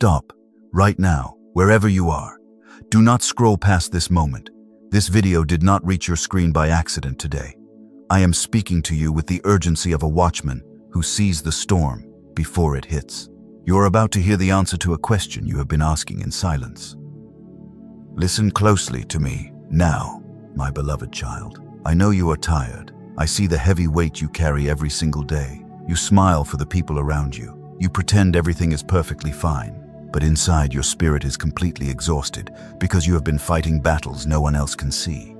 stop, right now, wherever you are. Do not scroll past this moment. This video did not reach your screen by accident today. I am speaking to you with the urgency of a watchman who sees the storm before it hits. You are about to hear the answer to a question you have been asking in silence. Listen closely to me now, my beloved child. I know you are tired. I see the heavy weight you carry every single day. You smile for the people around you. You pretend everything is perfectly fine. But inside, your spirit is completely exhausted because you have been fighting battles no one else can see.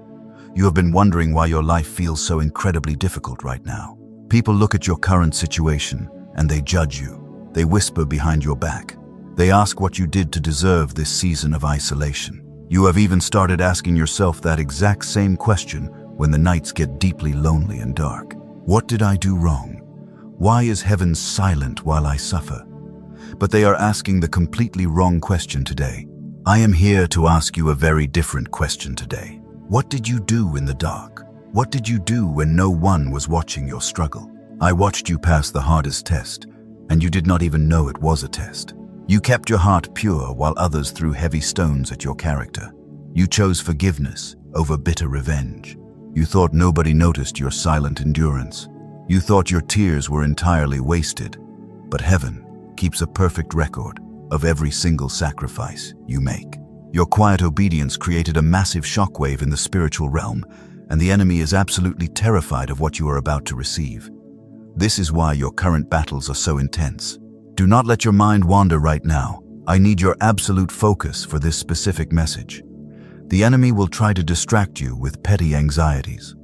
You have been wondering why your life feels so incredibly difficult right now. People look at your current situation and they judge you. They whisper behind your back. They ask what you did to deserve this season of isolation. You have even started asking yourself that exact same question when the nights get deeply lonely and dark. What did I do wrong? Why is heaven silent while I suffer? But they are asking the completely wrong question today. I am here to ask you a very different question today. What did you do in the dark? What did you do when no one was watching your struggle? I watched you pass the hardest test, and you did not even know it was a test. You kept your heart pure while others threw heavy stones at your character. You chose forgiveness over bitter revenge. You thought nobody noticed your silent endurance. You thought your tears were entirely wasted. But heaven keeps a perfect record of every single sacrifice you make. Your quiet obedience created a massive shockwave in the spiritual realm, and the enemy is absolutely terrified of what you are about to receive. This is why your current battles are so intense. Do not let your mind wander right now. I need your absolute focus for this specific message. The enemy will try to distract you with petty anxieties.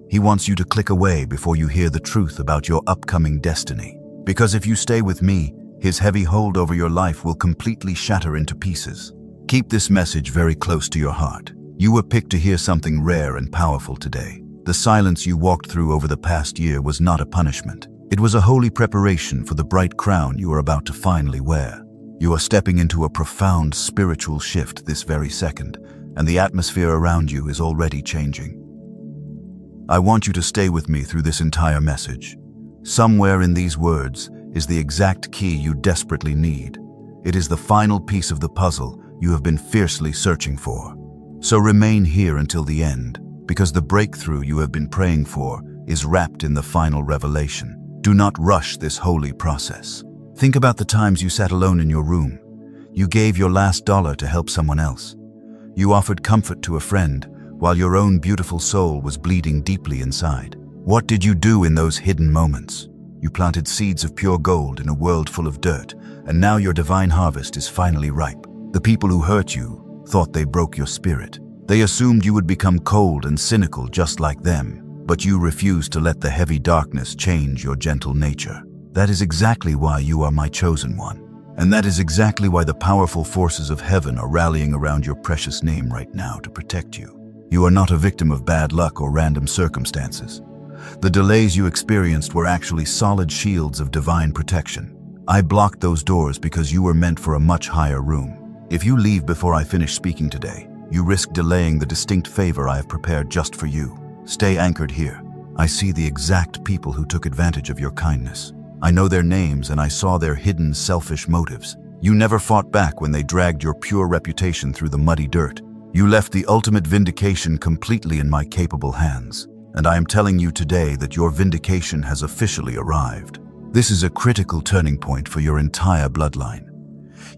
He wants you to click away before you hear the truth about your upcoming destiny. Because if you stay with me, his heavy hold over your life will completely shatter into pieces. Keep this message very close to your heart. You were picked to hear something rare and powerful today. The silence you walked through over the past year was not a punishment. It was a holy preparation for the bright crown you are about to finally wear. You are stepping into a profound spiritual shift this very second, and the atmosphere around you is already changing. I want you to stay with me through this entire message. Somewhere in these words is the exact key you desperately need. It is the final piece of the puzzle you have been fiercely searching for. So remain here until the end, because the breakthrough you have been praying for is wrapped in the final revelation. Do not rush this holy process. Think about the times you sat alone in your room. You gave your last dollar to help someone else. You offered comfort to a friend while your own beautiful soul was bleeding deeply inside. What did you do in those hidden moments? You planted seeds of pure gold in a world full of dirt, and now your divine harvest is finally ripe. The people who hurt you thought they broke your spirit. They assumed you would become cold and cynical just like them, but you refused to let the heavy darkness change your gentle nature. That is exactly why you are my chosen one. And that is exactly why the powerful forces of heaven are rallying around your precious name right now to protect you. You are not a victim of bad luck or random circumstances. The delays you experienced were actually solid shields of divine protection. I blocked those doors because you were meant for a much higher room. If you leave before I finish speaking today, you risk delaying the distinct favor I have prepared just for you. Stay anchored here. I see the exact people who took advantage of your kindness. I know their names and I saw their hidden selfish motives. You never fought back when they dragged your pure reputation through the muddy dirt. You left the ultimate vindication completely in my capable hands. And I am telling you today that your vindication has officially arrived. This is a critical turning point for your entire bloodline.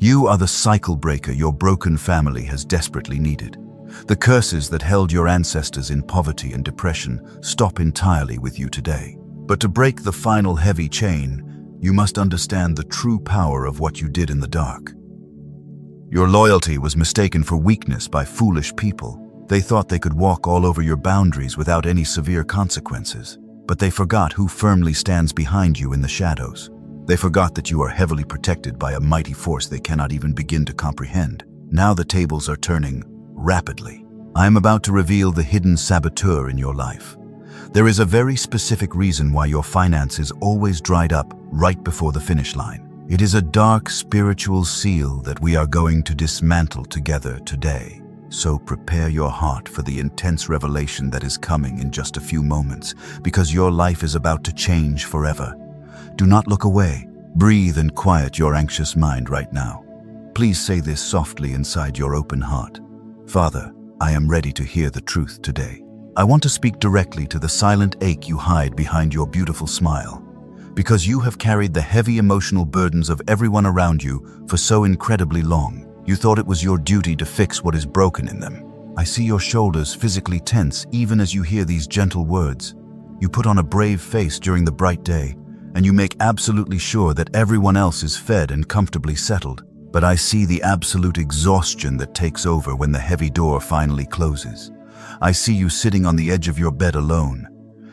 You are the cycle breaker your broken family has desperately needed. The curses that held your ancestors in poverty and depression stop entirely with you today. But to break the final heavy chain, you must understand the true power of what you did in the dark. Your loyalty was mistaken for weakness by foolish people. They thought they could walk all over your boundaries without any severe consequences, but they forgot who firmly stands behind you in the shadows. They forgot that you are heavily protected by a mighty force they cannot even begin to comprehend. Now the tables are turning rapidly. I am about to reveal the hidden saboteur in your life. There is a very specific reason why your finances always dried up right before the finish line. It is a dark spiritual seal that we are going to dismantle together today. So prepare your heart for the intense revelation that is coming in just a few moments, because your life is about to change forever. Do not look away. Breathe and quiet your anxious mind right now. Please say this softly inside your open heart. Father, I am ready to hear the truth today. I want to speak directly to the silent ache you hide behind your beautiful smile, because you have carried the heavy emotional burdens of everyone around you for so incredibly long. You thought it was your duty to fix what is broken in them. I see your shoulders physically tense even as you hear these gentle words. You put on a brave face during the bright day, and you make absolutely sure that everyone else is fed and comfortably settled. But I see the absolute exhaustion that takes over when the heavy door finally closes. I see you sitting on the edge of your bed alone.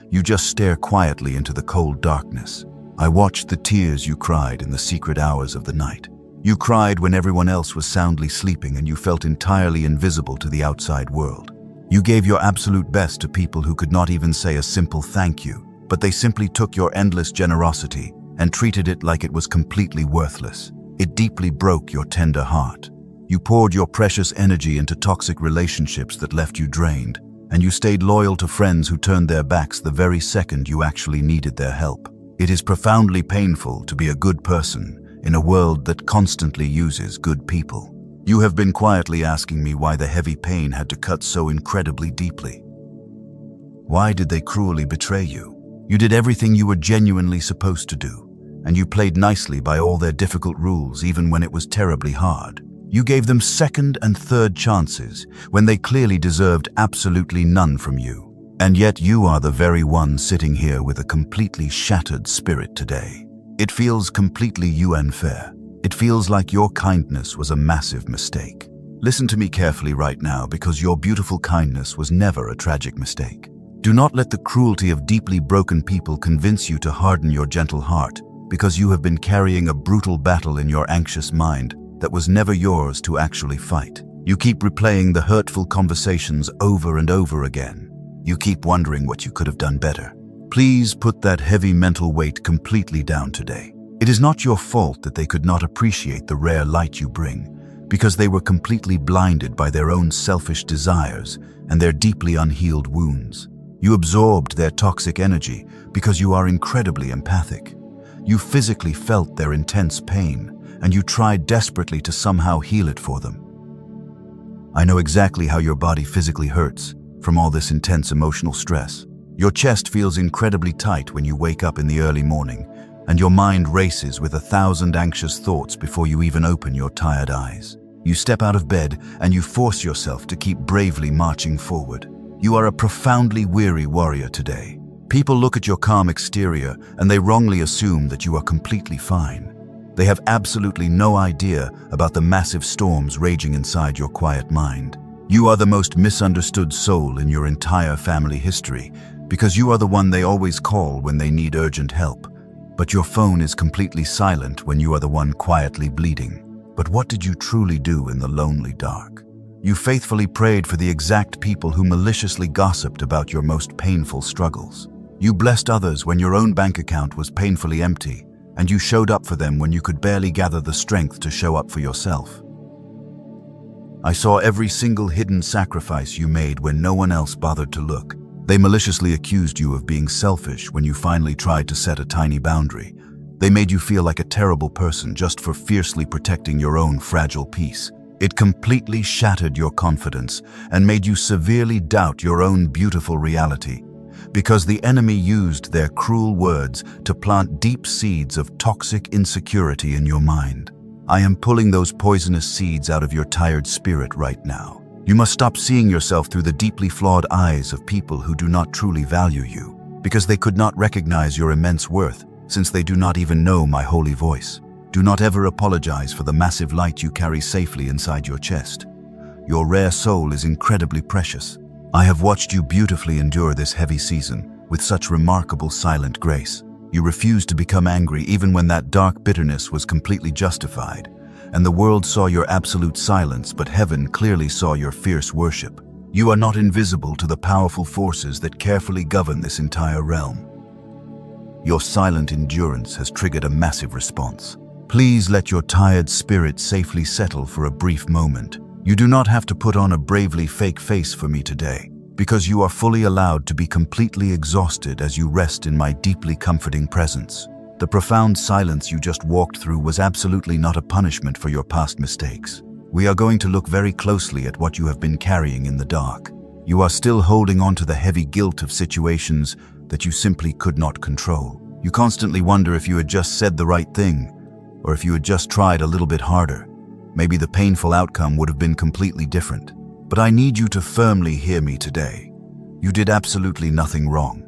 You just stare quietly into the cold darkness. I watched the tears you cried in the secret hours of the night. You cried when everyone else was soundly sleeping and you felt entirely invisible to the outside world. You gave your absolute best to people who could not even say a simple thank you, but they simply took your endless generosity and treated it like it was completely worthless. It deeply broke your tender heart. You poured your precious energy into toxic relationships that left you drained, and you stayed loyal to friends who turned their backs the very second you actually needed their help. It is profoundly painful to be a good person in a world that constantly uses good people. You have been quietly asking me why the heavy pain had to cut so incredibly deeply. Why did they cruelly betray you? You did everything you were genuinely supposed to do, and you played nicely by all their difficult rules even when it was terribly hard. You gave them second and third chances when they clearly deserved absolutely none from you. And yet you are the very one sitting here with a completely shattered spirit today. It feels completely unfair. It feels like your kindness was a massive mistake. Listen to me carefully right now, because your beautiful kindness was never a tragic mistake. Do not let the cruelty of deeply broken people convince you to harden your gentle heart, because you have been carrying a brutal battle in your anxious mind that was never yours to actually fight. You keep replaying the hurtful conversations over and over again. You keep wondering what you could have done better. Please put that heavy mental weight completely down today. It is not your fault that they could not appreciate the rare light you bring, because they were completely blinded by their own selfish desires and their deeply unhealed wounds. You absorbed their toxic energy because you are incredibly empathic. You physically felt their intense pain, and you tried desperately to somehow heal it for them. I know exactly how your body physically hurts from all this intense emotional stress. Your chest feels incredibly tight when you wake up in the early morning, and your mind races with 1,000 anxious thoughts before you even open your tired eyes. You step out of bed and you force yourself to keep bravely marching forward. You are a profoundly weary warrior today. People look at your calm exterior and they wrongly assume that you are completely fine. They have absolutely no idea about the massive storms raging inside your quiet mind. You are the most misunderstood soul in your entire family history, because you are the one they always call when they need urgent help. But your phone is completely silent when you are the one quietly bleeding. But what did you truly do in the lonely dark? You faithfully prayed for the exact people who maliciously gossiped about your most painful struggles. You blessed others when your own bank account was painfully empty, and you showed up for them when you could barely gather the strength to show up for yourself. I saw every single hidden sacrifice you made when no one else bothered to look. They maliciously accused you of being selfish when you finally tried to set a tiny boundary. They made you feel like a terrible person just for fiercely protecting your own fragile peace. It completely shattered your confidence and made you severely doubt your own beautiful reality, because the enemy used their cruel words to plant deep seeds of toxic insecurity in your mind. I am pulling those poisonous seeds out of your tired spirit right now. You must stop seeing yourself through the deeply flawed eyes of people who do not truly value you, because they could not recognize your immense worth, since they do not even know my holy voice. Do not ever apologize for the massive light you carry safely inside your chest. Your rare soul is incredibly precious. I have watched you beautifully endure this heavy season with such remarkable silent grace. You refused to become angry even when that dark bitterness was completely justified, and the world saw your absolute silence, but heaven clearly saw your fierce worship. You are not invisible to the powerful forces that carefully govern this entire realm. Your silent endurance has triggered a massive response. Please let your tired spirit safely settle for a brief moment. You do not have to put on a bravely fake face for me today, because you are fully allowed to be completely exhausted as you rest in my deeply comforting presence. The profound silence you just walked through was absolutely not a punishment for your past mistakes. We are going to look very closely at what you have been carrying in the dark. You are still holding on to the heavy guilt of situations that you simply could not control. You constantly wonder if you had just said the right thing, or if you had just tried a little bit harder. Maybe the painful outcome would have been completely different. But I need you to firmly hear me today. You did absolutely nothing wrong.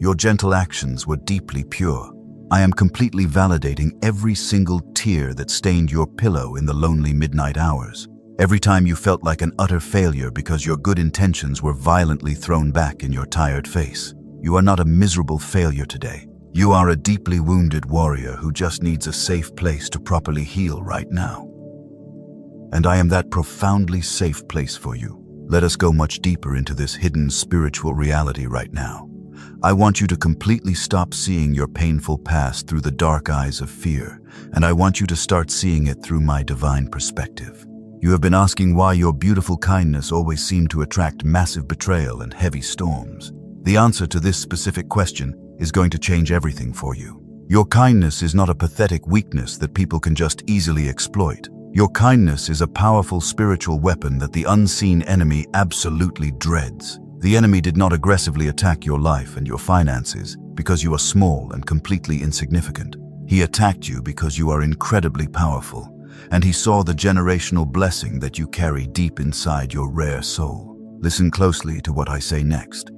Your gentle actions were deeply pure. I am completely validating every single tear that stained your pillow in the lonely midnight hours. Every time you felt like an utter failure because your good intentions were violently thrown back in your tired face. You are not a miserable failure today. You are a deeply wounded warrior who just needs a safe place to properly heal right now. And I am that profoundly safe place for you. Let us go much deeper into this hidden spiritual reality right now. I want you to completely stop seeing your painful past through the dark eyes of fear, and I want you to start seeing it through my divine perspective. You have been asking why your beautiful kindness always seemed to attract massive betrayal and heavy storms. The answer to this specific question is going to change everything for you. Your kindness is not a pathetic weakness that people can just easily exploit. Your kindness is a powerful spiritual weapon that the unseen enemy absolutely dreads. The enemy did not aggressively attack your life and your finances because you are small and completely insignificant. He attacked you because you are incredibly powerful, and he saw the generational blessing that you carry deep inside your rare soul. Listen closely to what I say next.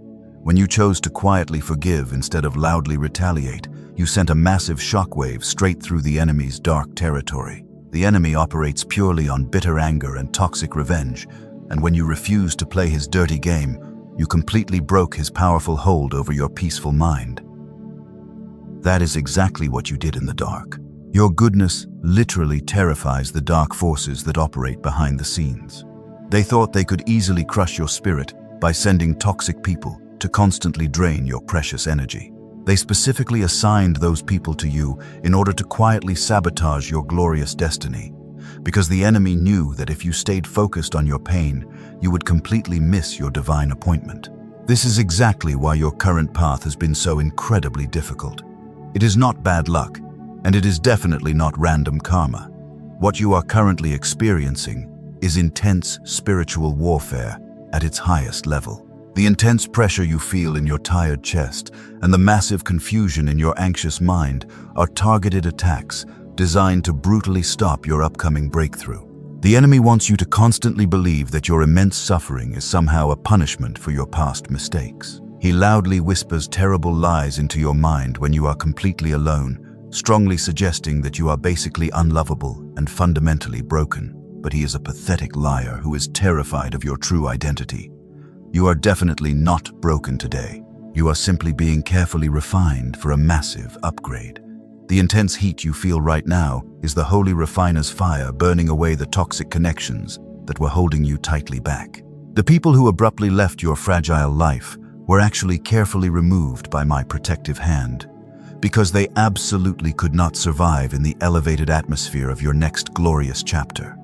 When you chose to quietly forgive instead of loudly retaliate, you sent a massive shockwave straight through the enemy's dark territory. The enemy operates purely on bitter anger and toxic revenge, and when you refused to play his dirty game, you completely broke his powerful hold over your peaceful mind. That is exactly what you did in the dark. Your goodness literally terrifies the dark forces that operate behind the scenes. They thought they could easily crush your spirit by sending toxic people to constantly drain your precious energy. They specifically assigned those people to you in order to quietly sabotage your glorious destiny, because the enemy knew that if you stayed focused on your pain, you would completely miss your divine appointment. This is exactly why your current path has been so incredibly difficult. It is not bad luck, and it is definitely not random karma. What you are currently experiencing is intense spiritual warfare at its highest level. The intense pressure you feel in your tired chest and the massive confusion in your anxious mind are targeted attacks designed to brutally stop your upcoming breakthrough. The enemy wants you to constantly believe that your immense suffering is somehow a punishment for your past mistakes. He loudly whispers terrible lies into your mind when you are completely alone, strongly suggesting that you are basically unlovable and fundamentally broken. But he is a pathetic liar who is terrified of your true identity. You are definitely not broken today. You are simply being carefully refined for a massive upgrade. The intense heat you feel right now is the holy refiner's fire burning away the toxic connections that were holding you tightly back. The people who abruptly left your fragile life were actually carefully removed by my protective hand, because they absolutely could not survive in the elevated atmosphere of your next glorious chapter.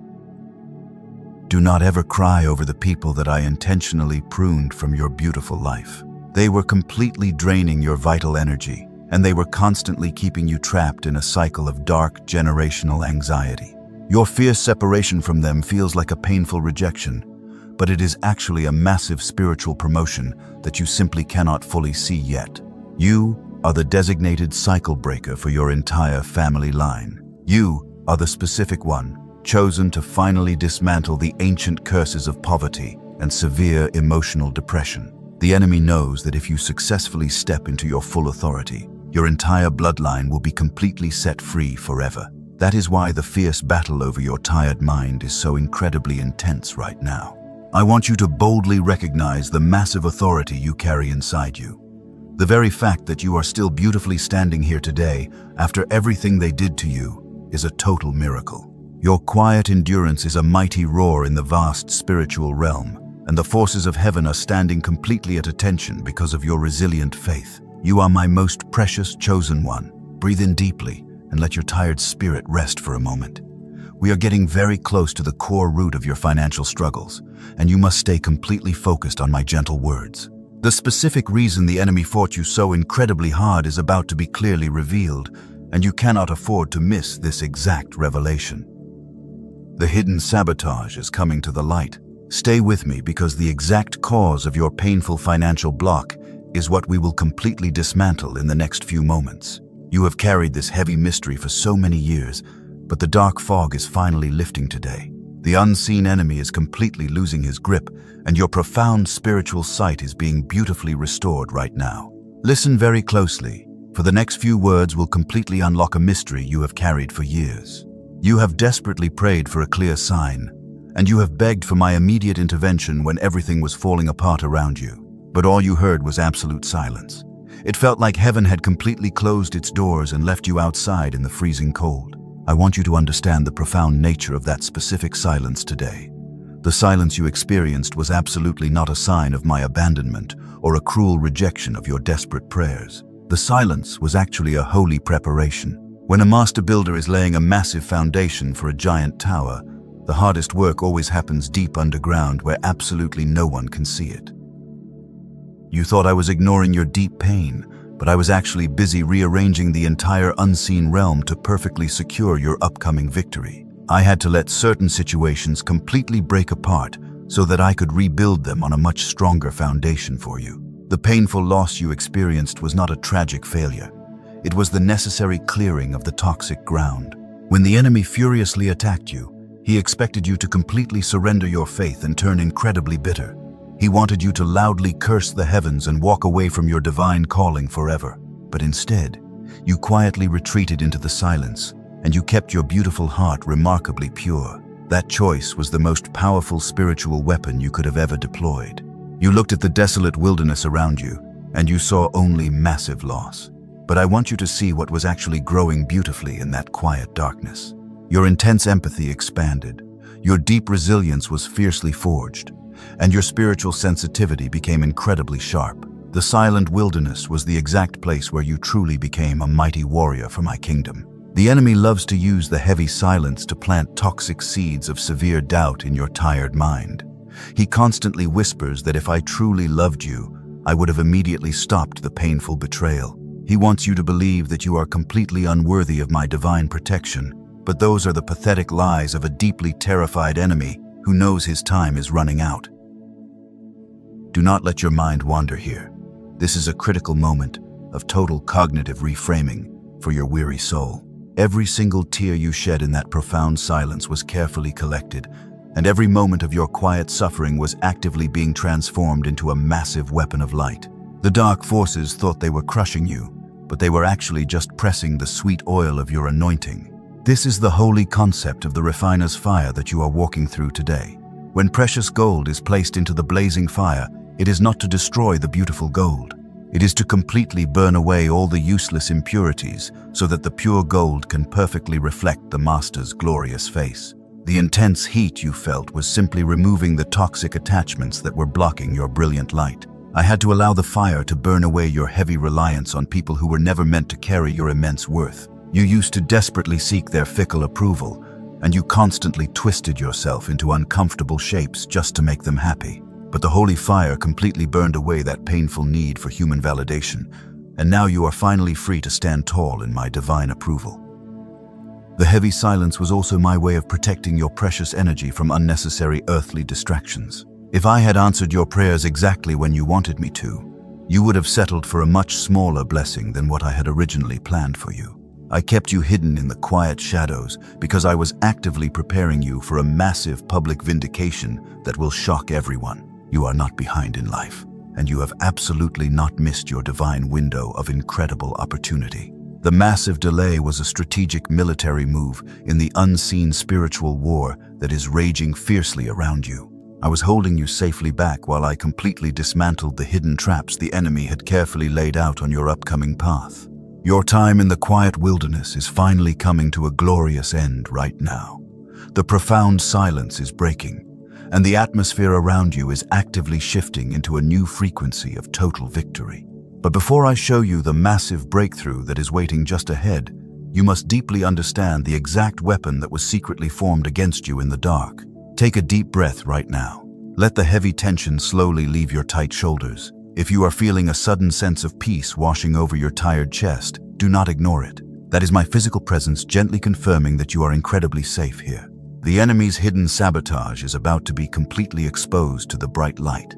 Do not ever cry over the people that I intentionally pruned from your beautiful life. They were completely draining your vital energy, and they were constantly keeping you trapped in a cycle of dark generational anxiety. Your fierce separation from them feels like a painful rejection, but it is actually a massive spiritual promotion that you simply cannot fully see yet. You are the designated cycle breaker for your entire family line. You are the specific one, chosen to finally dismantle the ancient curses of poverty and severe emotional depression. The enemy knows that if you successfully step into your full authority, your entire bloodline will be completely set free forever. That is why the fierce battle over your tired mind is so incredibly intense right now. I want you to boldly recognize the massive authority you carry inside you. The very fact that you are still beautifully standing here today after everything they did to you is a total miracle. Your quiet endurance is a mighty roar in the vast spiritual realm, and the forces of heaven are standing completely at attention because of your resilient faith. You are my most precious chosen one. Breathe in deeply and let your tired spirit rest for a moment. We are getting very close to the core root of your financial struggles, and you must stay completely focused on my gentle words. The specific reason the enemy fought you so incredibly hard is about to be clearly revealed, and you cannot afford to miss this exact revelation. The hidden sabotage is coming to the light. Stay with me because the exact cause of your painful financial block is what we will completely dismantle in the next few moments. You have carried this heavy mystery for so many years, but the dark fog is finally lifting today. The unseen enemy is completely losing his grip, and your profound spiritual sight is being beautifully restored right now. Listen very closely, for the next few words will completely unlock a mystery you have carried for years. You have desperately prayed for a clear sign, and you have begged for my immediate intervention when everything was falling apart around you. But all you heard was absolute silence. It felt like heaven had completely closed its doors and left you outside in the freezing cold. I want you to understand the profound nature of that specific silence today. The silence you experienced was absolutely not a sign of my abandonment or a cruel rejection of your desperate prayers. The silence was actually a holy preparation. When a master builder is laying a massive foundation for a giant tower, the hardest work always happens deep underground where absolutely no one can see it. You thought I was ignoring your deep pain, but I was actually busy rearranging the entire unseen realm to perfectly secure your upcoming victory. I had to let certain situations completely break apart so that I could rebuild them on a much stronger foundation for you. The painful loss you experienced was not a tragic failure. It was the necessary clearing of the toxic ground. When the enemy furiously attacked you, he expected you to completely surrender your faith and turn incredibly bitter. He wanted you to loudly curse the heavens and walk away from your divine calling forever. But instead, you quietly retreated into the silence, and you kept your beautiful heart remarkably pure. That choice was the most powerful spiritual weapon you could have ever deployed. You looked at the desolate wilderness around you, and you saw only massive loss. But I want you to see what was actually growing beautifully in that quiet darkness. Your intense empathy expanded, your deep resilience was fiercely forged, and your spiritual sensitivity became incredibly sharp. The silent wilderness was the exact place where you truly became a mighty warrior for my kingdom. The enemy loves to use the heavy silence to plant toxic seeds of severe doubt in your tired mind. He constantly whispers that if I truly loved you, I would have immediately stopped the painful betrayal. He wants you to believe that you are completely unworthy of my divine protection, but those are the pathetic lies of a deeply terrified enemy who knows his time is running out. Do not let your mind wander here. This is a critical moment of total cognitive reframing for your weary soul. Every single tear you shed in that profound silence was carefully collected, and every moment of your quiet suffering was actively being transformed into a massive weapon of light. The dark forces thought they were crushing you, but they were actually just pressing the sweet oil of your anointing. This is the holy concept of the refiner's fire that you are walking through today. When precious gold is placed into the blazing fire, it is not to destroy the beautiful gold. It is to completely burn away all the useless impurities so that the pure gold can perfectly reflect the Master's glorious face. The intense heat you felt was simply removing the toxic attachments that were blocking your brilliant light. I had to allow the fire to burn away your heavy reliance on people who were never meant to carry your immense worth. You used to desperately seek their fickle approval, and you constantly twisted yourself into uncomfortable shapes just to make them happy. But the holy fire completely burned away that painful need for human validation, and now you are finally free to stand tall in my divine approval. The heavy silence was also my way of protecting your precious energy from unnecessary earthly distractions. If I had answered your prayers exactly when you wanted me to, you would have settled for a much smaller blessing than what I had originally planned for you. I kept you hidden in the quiet shadows because I was actively preparing you for a massive public vindication that will shock everyone. You are not behind in life, and you have absolutely not missed your divine window of incredible opportunity. The massive delay was a strategic military move in the unseen spiritual war that is raging fiercely around you. I was holding you safely back while I completely dismantled the hidden traps the enemy had carefully laid out on your upcoming path. Your time in the quiet wilderness is finally coming to a glorious end right now. The profound silence is breaking, and the atmosphere around you is actively shifting into a new frequency of total victory. But before I show you the massive breakthrough that is waiting just ahead, you must deeply understand the exact weapon that was secretly formed against you in the dark. Take a deep breath right now. Let the heavy tension slowly leave your tight shoulders. If you are feeling a sudden sense of peace washing over your tired chest, do not ignore it. That is my physical presence gently confirming that you are incredibly safe here. The enemy's hidden sabotage is about to be completely exposed to the bright light.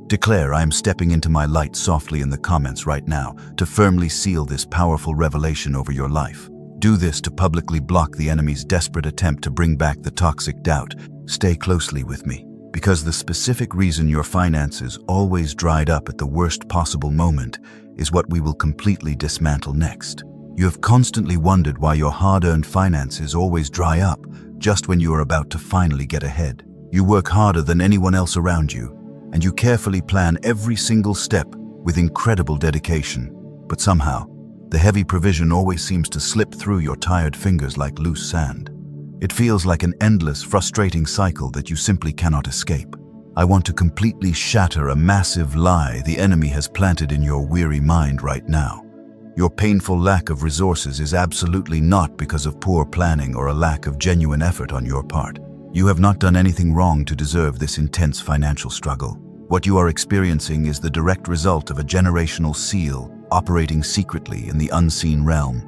Declare, "I am stepping into my light" softly in the comments right now to firmly seal this powerful revelation over your life. Do this to publicly block the enemy's desperate attempt to bring back the toxic doubt. Stay closely with me, because the specific reason your finances always dried up at the worst possible moment is what we will completely dismantle next. You have constantly wondered why your hard-earned finances always dry up just when you are about to finally get ahead. You work harder than anyone else around you, and you carefully plan every single step with incredible dedication. But somehow, the heavy provision always seems to slip through your tired fingers like loose sand. It feels like an endless, frustrating cycle that you simply cannot escape. I want to completely shatter a massive lie the enemy has planted in your weary mind right now. Your painful lack of resources is absolutely not because of poor planning or a lack of genuine effort on your part. You have not done anything wrong to deserve this intense financial struggle. What you are experiencing is the direct result of a generational seal operating secretly in the unseen realm.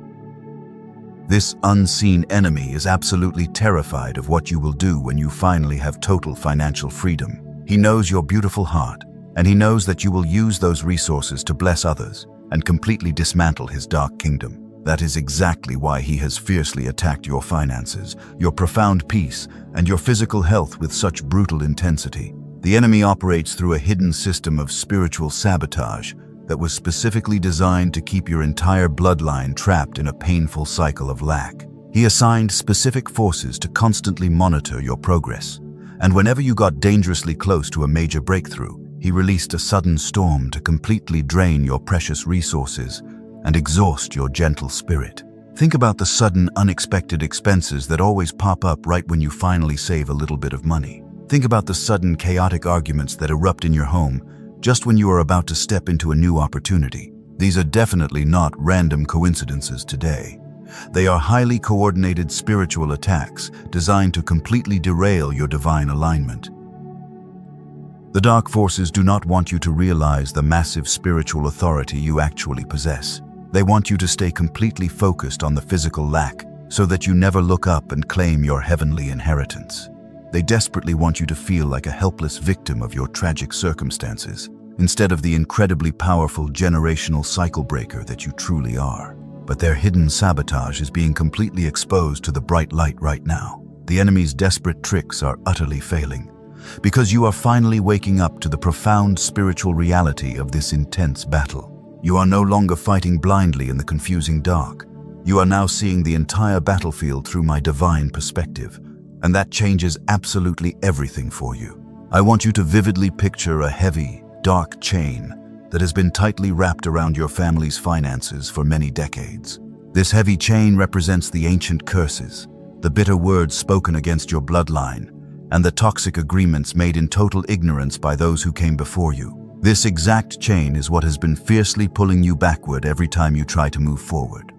This unseen enemy is absolutely terrified of what you will do when you finally have total financial freedom. He knows your beautiful heart, and he knows that you will use those resources to bless others and completely dismantle his dark kingdom. That is exactly why he has fiercely attacked your finances, your profound peace, and your physical health with such brutal intensity. The enemy operates through a hidden system of spiritual sabotage that was specifically designed to keep your entire bloodline trapped in a painful cycle of lack. He assigned specific forces to constantly monitor your progress, and whenever you got dangerously close to a major breakthrough, he released a sudden storm to completely drain your precious resources and exhaust your gentle spirit. Think about the sudden, unexpected expenses that always pop up right when you finally save a little bit of money. Think about the sudden, chaotic arguments that erupt in your home just when you are about to step into a new opportunity. These are definitely not random coincidences today. They are highly coordinated spiritual attacks designed to completely derail your divine alignment. The dark forces do not want you to realize the massive spiritual authority you actually possess. They want you to stay completely focused on the physical lack so that you never look up and claim your heavenly inheritance. They desperately want you to feel like a helpless victim of your tragic circumstances, instead of the incredibly powerful generational cycle breaker that you truly are. But their hidden sabotage is being completely exposed to the bright light right now. The enemy's desperate tricks are utterly failing, because you are finally waking up to the profound spiritual reality of this intense battle. You are no longer fighting blindly in the confusing dark. You are now seeing the entire battlefield through my divine perspective, and that changes absolutely everything for you. I want you to vividly picture a heavy, dark chain that has been tightly wrapped around your family's finances for many decades. This heavy chain represents the ancient curses, the bitter words spoken against your bloodline, and the toxic agreements made in total ignorance by those who came before you. This exact chain is what has been fiercely pulling you backward every time you try to move forward.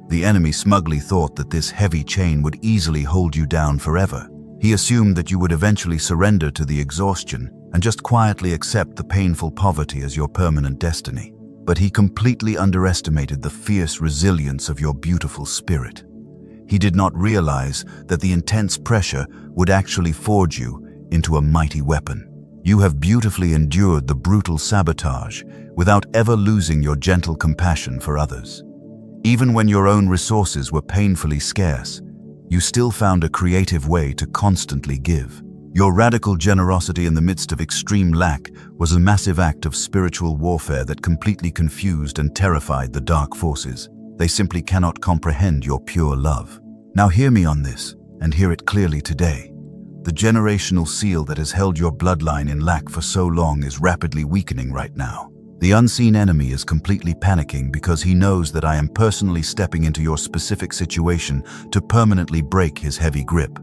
The enemy smugly thought that this heavy chain would easily hold you down forever. He assumed that you would eventually surrender to the exhaustion and just quietly accept the painful poverty as your permanent destiny. But he completely underestimated the fierce resilience of your beautiful spirit. He did not realize that the intense pressure would actually forge you into a mighty weapon. You have beautifully endured the brutal sabotage without ever losing your gentle compassion for others. Even when your own resources were painfully scarce, you still found a creative way to constantly give. Your radical generosity in the midst of extreme lack was a massive act of spiritual warfare that completely confused and terrified the dark forces. They simply cannot comprehend your pure love. Now hear me on this, and hear it clearly today. The generational seal that has held your bloodline in lack for so long is rapidly weakening right now. The unseen enemy is completely panicking because he knows that I am personally stepping into your specific situation to permanently break his heavy grip.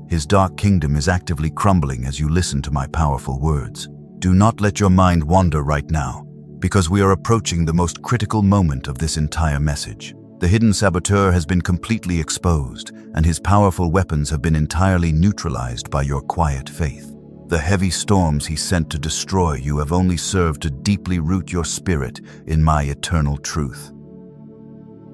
His dark kingdom is actively crumbling as you listen to my powerful words. Do not let your mind wander right now, because we are approaching the most critical moment of this entire message. The hidden saboteur has been completely exposed, and his powerful weapons have been entirely neutralized by your quiet faith. The heavy storms he sent to destroy you have only served to deeply root your spirit in my eternal truth.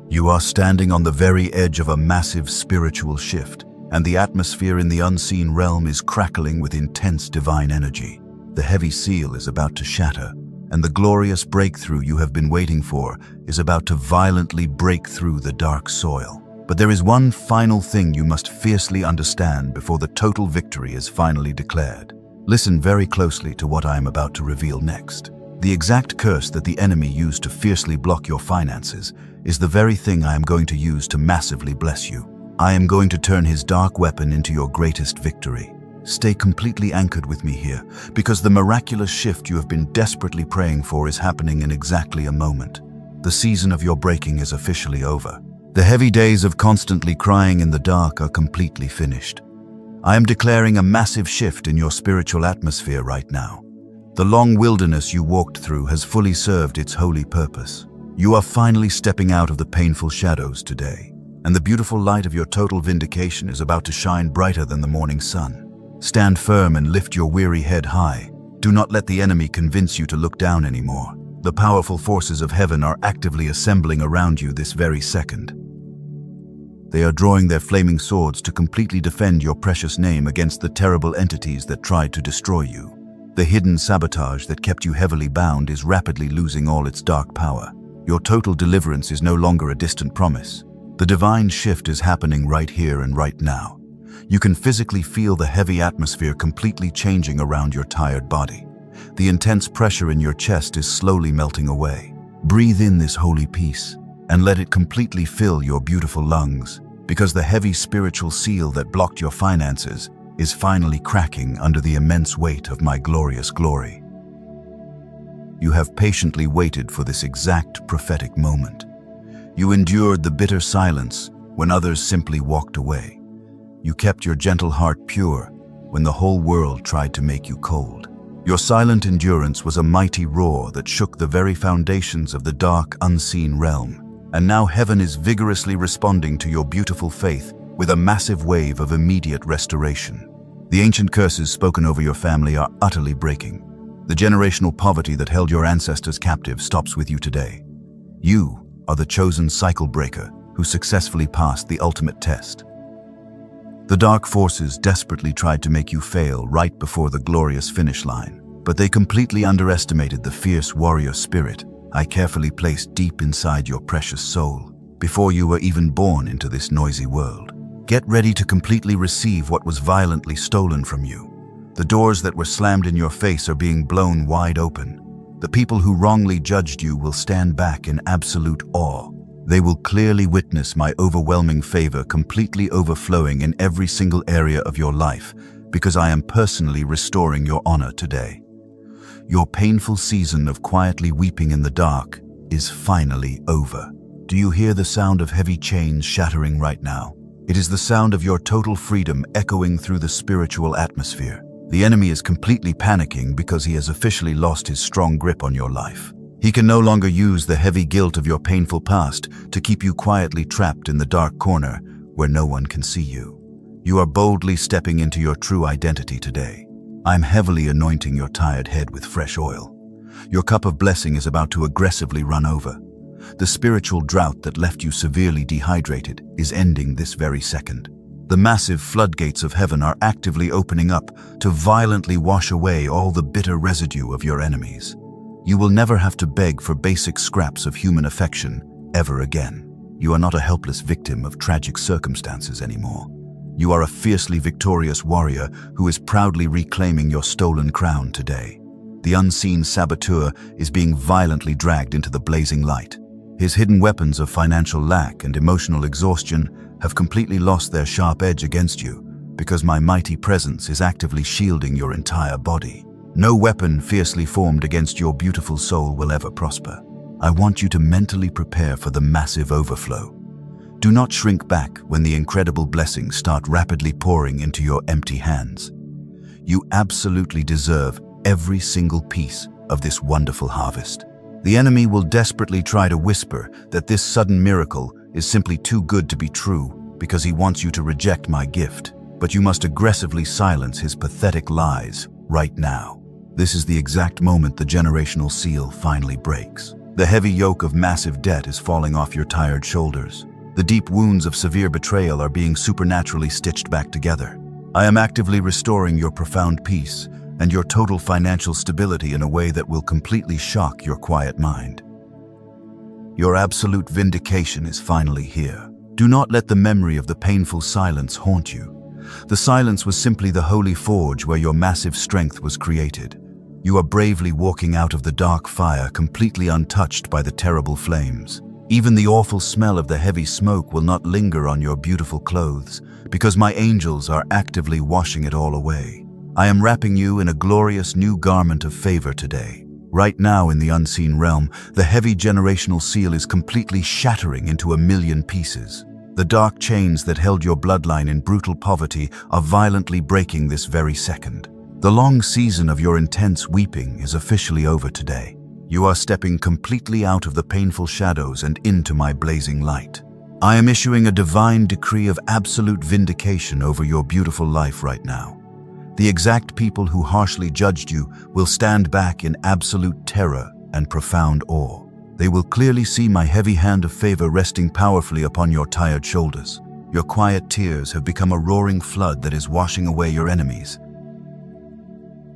You are standing on the very edge of a massive spiritual shift, and the atmosphere in the unseen realm is crackling with intense divine energy. The heavy seal is about to shatter, and the glorious breakthrough you have been waiting for is about to violently break through the dark soil. But there is one final thing you must fiercely understand before the total victory is finally declared. Listen very closely to what I am about to reveal next. The exact curse that the enemy used to fiercely block your finances is the very thing I am going to use to massively bless you. I am going to turn his dark weapon into your greatest victory. Stay completely anchored with me here, because the miraculous shift you have been desperately praying for is happening in exactly a moment. The season of your breaking is officially over. The heavy days of constantly crying in the dark are completely finished. I am declaring a massive shift in your spiritual atmosphere right now. The long wilderness you walked through has fully served its holy purpose. You are finally stepping out of the painful shadows today, and the beautiful light of your total vindication is about to shine brighter than the morning sun. Stand firm and lift your weary head high. Do not let the enemy convince you to look down anymore. The powerful forces of heaven are actively assembling around you this very second. They are drawing their flaming swords to completely defend your precious name against the terrible entities that tried to destroy you. The hidden sabotage that kept you heavily bound is rapidly losing all its dark power. Your total deliverance is no longer a distant promise. The divine shift is happening right here and right now. You can physically feel the heavy atmosphere completely changing around your tired body. The intense pressure in your chest is slowly melting away. Breathe in this holy peace and let it completely fill your beautiful lungs, because the heavy spiritual seal that blocked your finances is finally cracking under the immense weight of my glorious glory. You have patiently waited for this exact prophetic moment. You endured the bitter silence when others simply walked away. You kept your gentle heart pure when the whole world tried to make you cold. Your silent endurance was a mighty roar that shook the very foundations of the dark, unseen realm. And now heaven is vigorously responding to your beautiful faith with a massive wave of immediate restoration. The ancient curses spoken over your family are utterly breaking. The generational poverty that held your ancestors captive stops with you today. You are the chosen cycle breaker who successfully passed the ultimate test. The dark forces desperately tried to make you fail right before the glorious finish line, but they completely underestimated the fierce warrior spirit I carefully placed deep inside your precious soul before you were even born into this noisy world. Get ready to completely receive what was violently stolen from you. The doors that were slammed in your face are being blown wide open. The people who wrongly judged you will stand back in absolute awe. They will clearly witness my overwhelming favor completely overflowing in every single area of your life, because I am personally restoring your honor today. Your painful season of quietly weeping in the dark is finally over. Do you hear the sound of heavy chains shattering right now? It is the sound of your total freedom echoing through the spiritual atmosphere. The enemy is completely panicking because he has officially lost his strong grip on your life. He can no longer use the heavy guilt of your painful past to keep you quietly trapped in the dark corner where no one can see you. You are boldly stepping into your true identity today. I'm heavily anointing your tired head with fresh oil. Your cup of blessing is about to aggressively run over. The spiritual drought that left you severely dehydrated is ending this very second. The massive floodgates of heaven are actively opening up to violently wash away all the bitter residue of your enemies. You will never have to beg for basic scraps of human affection ever again. You are not a helpless victim of tragic circumstances anymore. You are a fiercely victorious warrior who is proudly reclaiming your stolen crown today. The unseen saboteur is being violently dragged into the blazing light. His hidden weapons of financial lack and emotional exhaustion have completely lost their sharp edge against you, because my mighty presence is actively shielding your entire body. No weapon fiercely formed against your beautiful soul will ever prosper. I want you to mentally prepare for the massive overflow. Do not shrink back when the incredible blessings start rapidly pouring into your empty hands. You absolutely deserve every single piece of this wonderful harvest. The enemy will desperately try to whisper that this sudden miracle is simply too good to be true because he wants you to reject my gift. But you must aggressively silence his pathetic lies right now. This is the exact moment the generational seal finally breaks. The heavy yoke of massive debt is falling off your tired shoulders. The deep wounds of severe betrayal are being supernaturally stitched back together. I am actively restoring your profound peace and your total financial stability in a way that will completely shock your quiet mind. Your absolute vindication is finally here. Do not let the memory of the painful silence haunt you. The silence was simply the holy forge where your massive strength was created. You are bravely walking out of the dark fire, completely untouched by the terrible flames. Even the awful smell of the heavy smoke will not linger on your beautiful clothes, because my angels are actively washing it all away. I am wrapping you in a glorious new garment of favor today. Right now in the unseen realm, the heavy generational seal is completely shattering into a million pieces. The dark chains that held your bloodline in brutal poverty are violently breaking this very second. The long season of your intense weeping is officially over today. You are stepping completely out of the painful shadows and into my blazing light. I am issuing a divine decree of absolute vindication over your beautiful life right now. The exact people who harshly judged you will stand back in absolute terror and profound awe. They will clearly see my heavy hand of favor resting powerfully upon your tired shoulders. Your quiet tears have become a roaring flood that is washing away your enemies.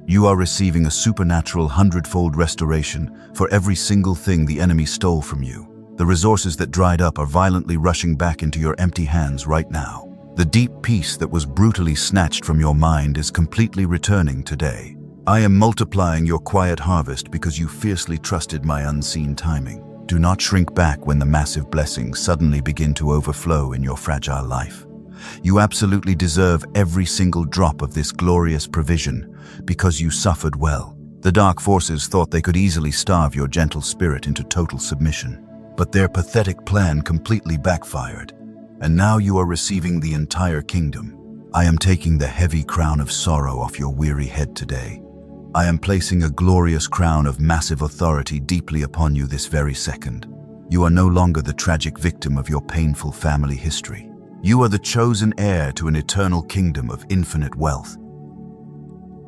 You are receiving a supernatural 100-fold restoration for every single thing the enemy stole from you. The resources that dried up are violently rushing back into your empty hands right now. The deep peace that was brutally snatched from your mind is completely returning today. I am multiplying your quiet harvest because you fiercely trusted my unseen timing. Do not shrink back when the massive blessings suddenly begin to overflow in your fragile life. You absolutely deserve every single drop of this glorious provision because you suffered well. The dark forces thought they could easily starve your gentle spirit into total submission, but their pathetic plan completely backfired. And now you are receiving the entire kingdom. I am taking the heavy crown of sorrow off your weary head today. I am placing a glorious crown of massive authority deeply upon you this very second. You are no longer the tragic victim of your painful family history. You are the chosen heir to an eternal kingdom of infinite wealth.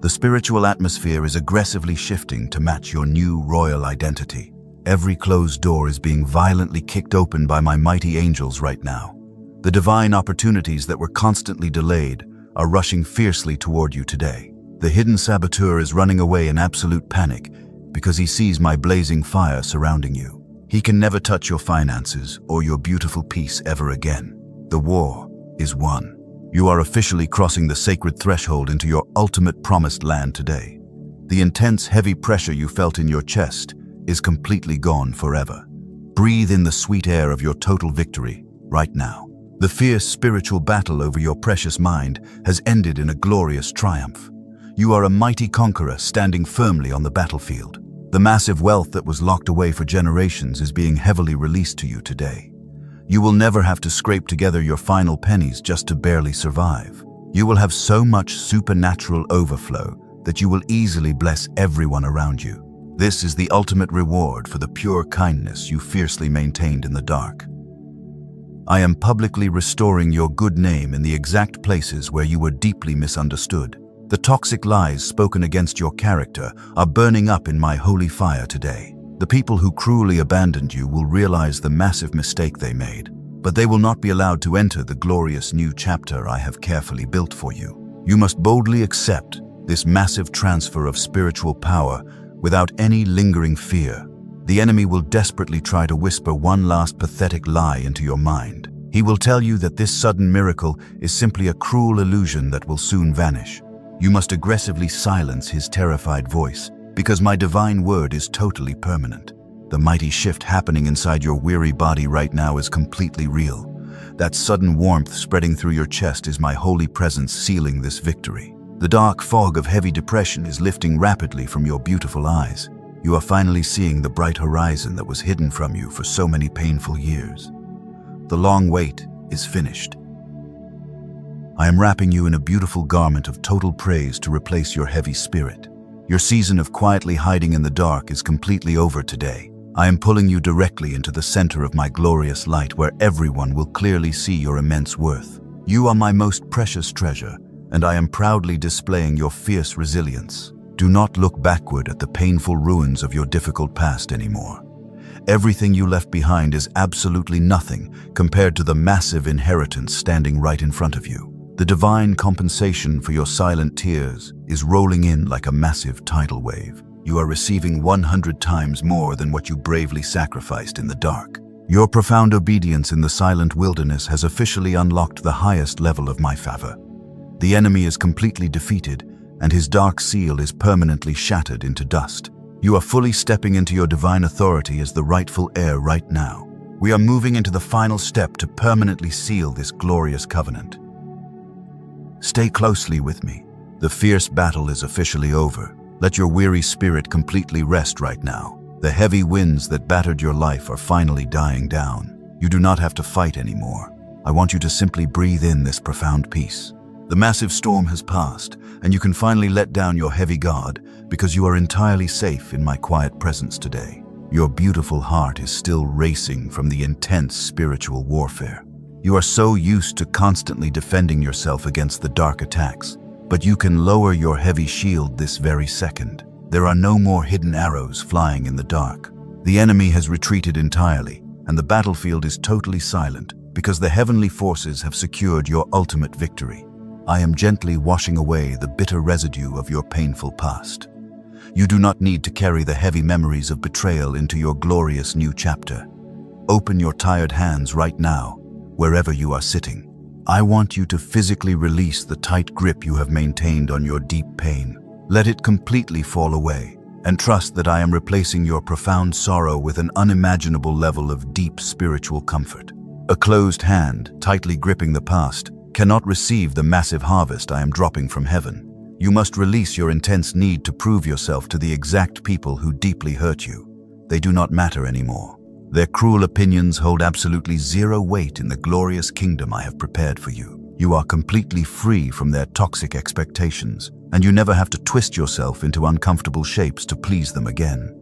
The spiritual atmosphere is aggressively shifting to match your new royal identity. Every closed door is being violently kicked open by my mighty angels right now. The divine opportunities that were constantly delayed are rushing fiercely toward you today. The hidden saboteur is running away in absolute panic because he sees my blazing fire surrounding you. He can never touch your finances or your beautiful peace ever again. The war is won. You are officially crossing the sacred threshold into your ultimate promised land today. The intense, heavy pressure you felt in your chest is completely gone forever. Breathe in the sweet air of your total victory right now. The fierce spiritual battle over your precious mind has ended in a glorious triumph. You are a mighty conqueror standing firmly on the battlefield. The massive wealth that was locked away for generations is being heavily released to you today. You will never have to scrape together your final pennies just to barely survive. You will have so much supernatural overflow that you will easily bless everyone around you. This is the ultimate reward for the pure kindness you fiercely maintained in the dark. I am publicly restoring your good name in the exact places where you were deeply misunderstood. The toxic lies spoken against your character are burning up in my holy fire today. The people who cruelly abandoned you will realize the massive mistake they made, but they will not be allowed to enter the glorious new chapter I have carefully built for you. You must boldly accept this massive transfer of spiritual power without any lingering fear. The enemy will desperately try to whisper one last pathetic lie into your mind. He will tell you that this sudden miracle is simply a cruel illusion that will soon vanish. You must aggressively silence his terrified voice, because my divine word is totally permanent. The mighty shift happening inside your weary body right now is completely real. That sudden warmth spreading through your chest is my holy presence sealing this victory. The dark fog of heavy depression is lifting rapidly from your beautiful eyes. You are finally seeing the bright horizon that was hidden from you for so many painful years. The long wait is finished. I am wrapping you in a beautiful garment of total praise to replace your heavy spirit. Your season of quietly hiding in the dark is completely over today. I am pulling you directly into the center of my glorious light where everyone will clearly see your immense worth. You are my most precious treasure, and I am proudly displaying your fierce resilience. Do not look backward at the painful ruins of your difficult past anymore. Everything you left behind is absolutely nothing compared to the massive inheritance standing right in front of you. The divine compensation for your silent tears is rolling in like a massive tidal wave. You are receiving 100 times more than what you bravely sacrificed in the dark. Your profound obedience in the silent wilderness has officially unlocked the highest level of my favor. The enemy is completely defeated, and his dark seal is permanently shattered into dust. You are fully stepping into your divine authority as the rightful heir right now. We are moving into the final step to permanently seal this glorious covenant. Stay closely with me. The fierce battle is officially over. Let your weary spirit completely rest right now. The heavy winds that battered your life are finally dying down. You do not have to fight anymore. I want you to simply breathe in this profound peace. The massive storm has passed, and you can finally let down your heavy guard because you are entirely safe in my quiet presence today. Your beautiful heart is still racing from the intense spiritual warfare. You are so used to constantly defending yourself against the dark attacks, but you can lower your heavy shield this very second. There are no more hidden arrows flying in the dark. The enemy has retreated entirely, and the battlefield is totally silent because the heavenly forces have secured your ultimate victory. I am gently washing away the bitter residue of your painful past. You do not need to carry the heavy memories of betrayal into your glorious new chapter. Open your tired hands right now, wherever you are sitting. I want you to physically release the tight grip you have maintained on your deep pain. Let it completely fall away, and trust that I am replacing your profound sorrow with an unimaginable level of deep spiritual comfort. A closed hand, tightly gripping the past, cannot receive the massive harvest I am dropping from heaven. You must release your intense need to prove yourself to the exact people who deeply hurt you. They do not matter anymore. Their cruel opinions hold absolutely zero weight in the glorious kingdom I have prepared for you. You are completely free from their toxic expectations, and you never have to twist yourself into uncomfortable shapes to please them again.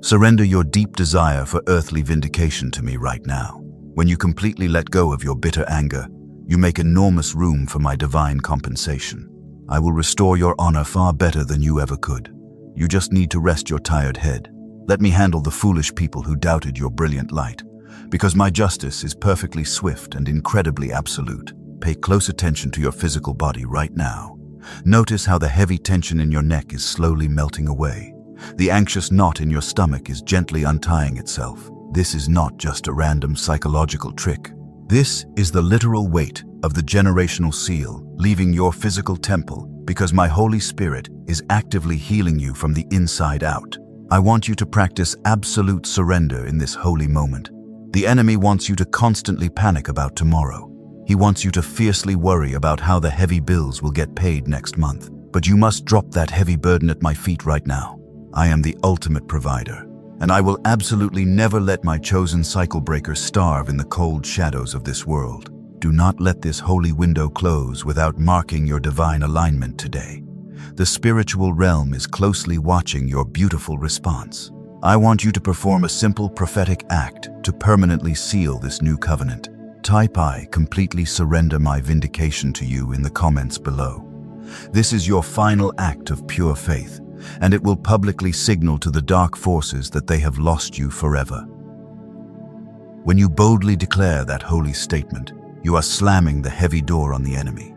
Surrender your deep desire for earthly vindication to me right now. When you completely let go of your bitter anger, you make enormous room for my divine compensation. I will restore your honor far better than you ever could. You just need to rest your tired head. Let me handle the foolish people who doubted your brilliant light, because my justice is perfectly swift and incredibly absolute. Pay close attention to your physical body right now. Notice how the heavy tension in your neck is slowly melting away. The anxious knot in your stomach is gently untying itself. This is not just a random psychological trick. This is the literal weight of the generational seal leaving your physical temple because my Holy Spirit is actively healing you from the inside out. I want you to practice absolute surrender in this holy moment. The enemy wants you to constantly panic about tomorrow. He wants you to fiercely worry about how the heavy bills will get paid next month. But you must drop that heavy burden at my feet right now. I am the ultimate provider, and I will absolutely never let my chosen cycle breakers starve in the cold shadows of this world. Do not let this holy window close without marking your divine alignment today. The spiritual realm is closely watching your beautiful response. I want you to perform a simple prophetic act to permanently seal this new covenant. Type "I completely surrender my vindication" to you in the comments below. This is your final act of pure faith, and it will publicly signal to the dark forces that they have lost you forever. When you boldly declare that holy statement, you are slamming the heavy door on the enemy.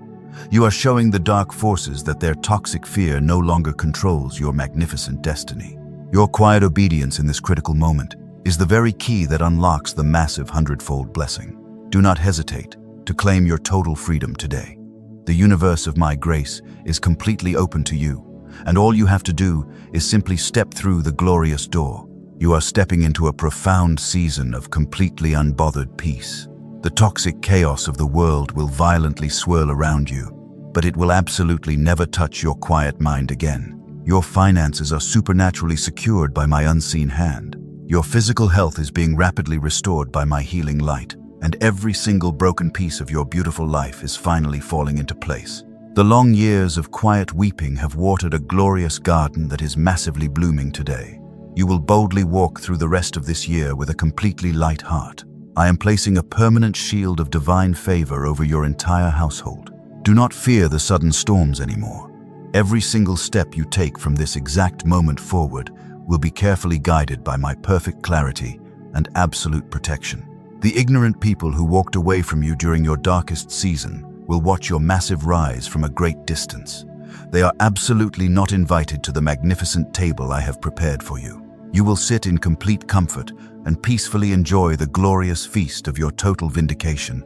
You are showing the dark forces that their toxic fear no longer controls your magnificent destiny. Your quiet obedience in this critical moment is the very key that unlocks the massive hundredfold blessing. Do not hesitate to claim your total freedom today. The universe of my grace is completely open to you, and all you have to do is simply step through the glorious door. You are stepping into a profound season of completely unbothered peace. The toxic chaos of the world will violently swirl around you, but it will absolutely never touch your quiet mind again. Your finances are supernaturally secured by my unseen hand. Your physical health is being rapidly restored by my healing light, and every single broken piece of your beautiful life is finally falling into place. The long years of quiet weeping have watered a glorious garden that is massively blooming today. You will boldly walk through the rest of this year with a completely light heart. I am placing a permanent shield of divine favor over your entire household. Do not fear the sudden storms anymore. Every single step you take from this exact moment forward will be carefully guided by my perfect clarity and absolute protection. The ignorant people who walked away from you during your darkest season will watch your massive rise from a great distance. They are absolutely not invited to the magnificent table I have prepared for you. You will sit in complete comfort and peacefully enjoy the glorious feast of your total vindication.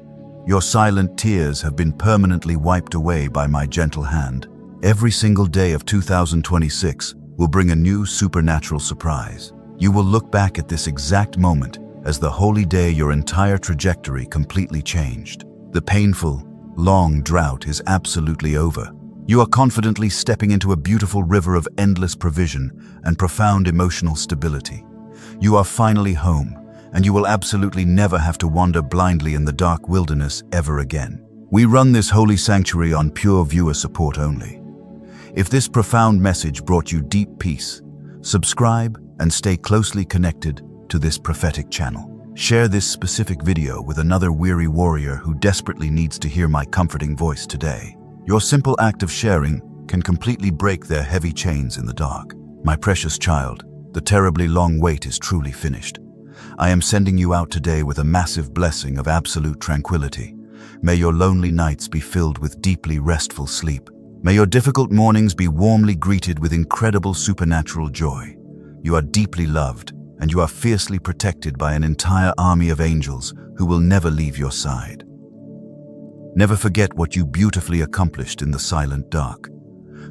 Your silent tears have been permanently wiped away by my gentle hand. Every single day of 2026 will bring a new supernatural surprise. You will look back at this exact moment as the holy day your entire trajectory completely changed. The painful, long drought is absolutely over. You are confidently stepping into a beautiful river of endless provision and profound emotional stability. You are finally home, and you will absolutely never have to wander blindly in the dark wilderness ever again. We run this holy sanctuary on pure viewer support only. If this profound message brought you deep peace, subscribe and stay closely connected to this prophetic channel. Share this specific video with another weary warrior who desperately needs to hear my comforting voice today. Your simple act of sharing can completely break their heavy chains in the dark. My precious child, the terribly long wait is truly finished. I am sending you out today with a massive blessing of absolute tranquility. May your lonely nights be filled with deeply restful sleep. May your difficult mornings be warmly greeted with incredible supernatural joy. You are deeply loved, and you are fiercely protected by an entire army of angels who will never leave your side. Never forget what you beautifully accomplished in the silent dark.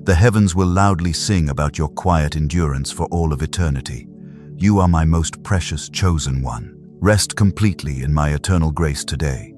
The heavens will loudly sing about your quiet endurance for all of eternity. You are my most precious chosen one. Rest completely in my eternal grace today.